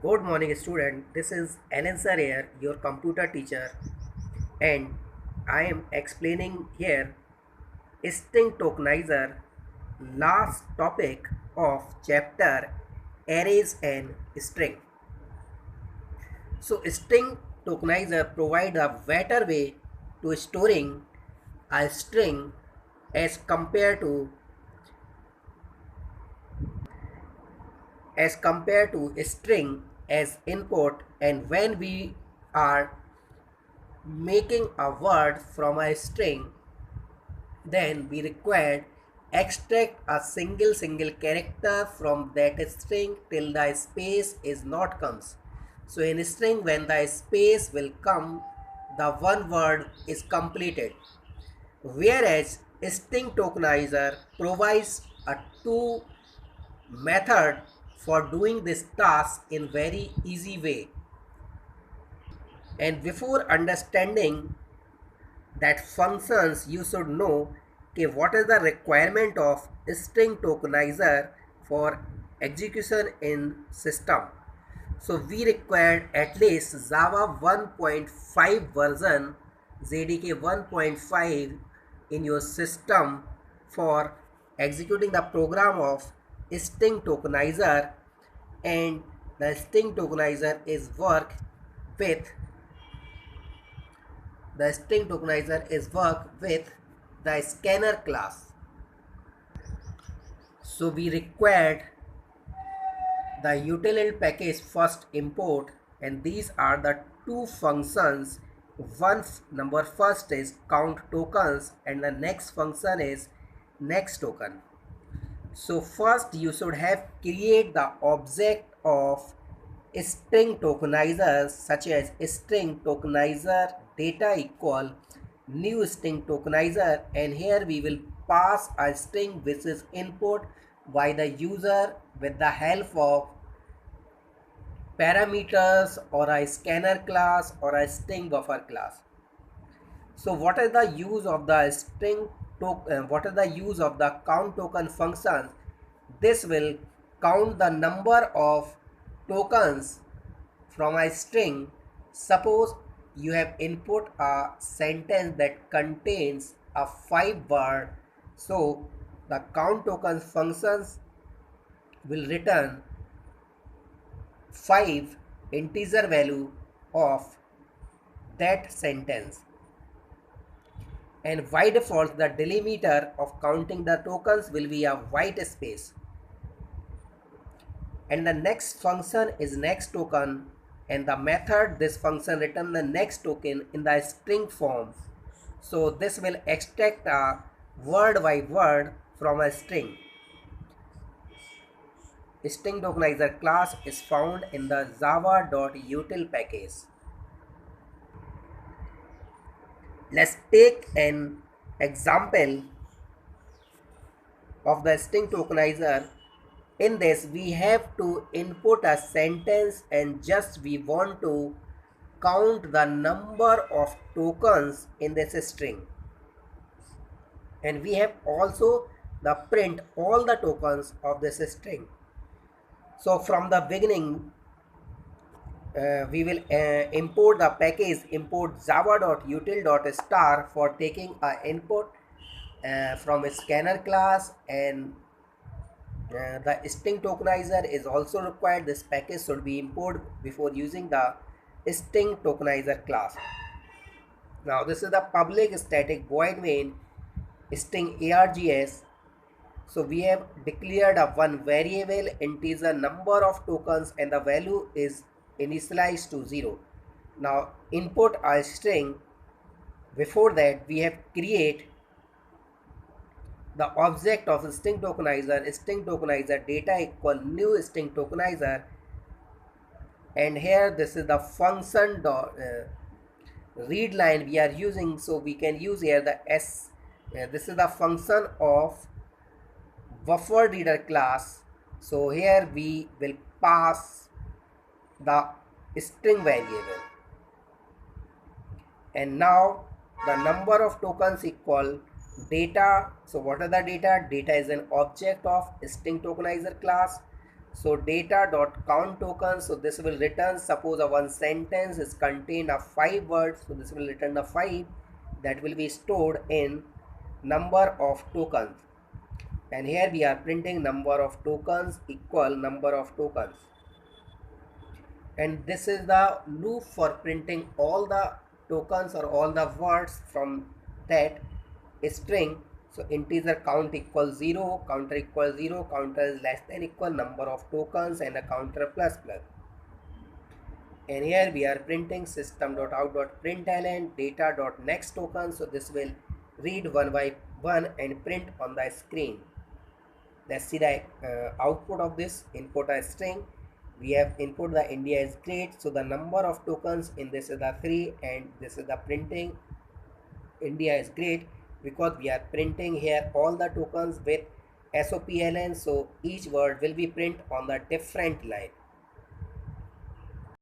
Good morning, student. This is Alan Sir here, your computer teacher, and I am explaining here string tokenizer, last topic of chapter arrays and string. So, string tokenizer provide a better way to storing a string as compared to a string as input, and when we are making a word from a string, then we require extract a single character from that string till the space is not comes. So in a string, when the space will come, the one word is completed. Whereas string tokenizer provides a two method for doing this task in very easy way. And before understanding that functions, you should know okay, what is the requirement of string tokenizer for execution in system. So we required at least Java 1.5 version, JDK 1.5 in your system for executing the program of string tokenizer. And the string tokenizer is work with the scanner class. So we required the util package first import, and these are the two functions. Number first is count tokens, and the next function is next token. So first you should have create the object of string tokenizer, such as string tokenizer data equal new string tokenizer, and here we will pass a string which is input by the user with the help of parameters or a scanner class or a string buffer class. So what is the use of the what is the use of the count token function? This will count the number of tokens from a string. Suppose you have input a sentence that contains a 5 word, so the count tokens functions will return 5 integer value of that sentence. And by default, the delimiter of counting the tokens will be a white space. And the next function is next token, and the method this function return the next token in the string form. So this will extract a word by word from a string. String tokenizer class is found in the java.util package. Let's take an example of the string tokenizer. In this, we have to input a sentence, and just we want to count the number of tokens in this string. And we have also the print all the tokens of this string. So from the beginning, we will import the package import java.util.star for taking a input from a scanner class, and the string tokenizer is also required. This package should be imported before using the string tokenizer class. Now this is the public static void main string args. So we have declared a one variable integer number of tokens, and the value is initialized to 0. Now input a string. Before that, we have create the object of string tokenizer data equal new string tokenizer, and here this is the function read line we are using. So we can use here the this is the function of buffer reader class. So here we will pass the string variable, and now the number of tokens equal data. So what are the data? Data is an object of string tokenizer class. So data dot count tokens, so this will return, suppose a one sentence is contained of 5 words, so this will return the 5 that will be stored in number of tokens, and here we are printing number of tokens equal number of tokens, and this is the loop for printing all the tokens or all the words from that string. So integer count equals 0, counter equals 0, counter is less than equal number of tokens, and a counter plus plus. And here we are printing system.out.println data.next token. So this will read one by one and print on the screen. Let's see the output of this. Input a string. We have input the India is great. So the number of tokens in this is the 3, and this is the printing India is great, because we are printing here all the tokens with SOPLN. So each word will be print on the different line.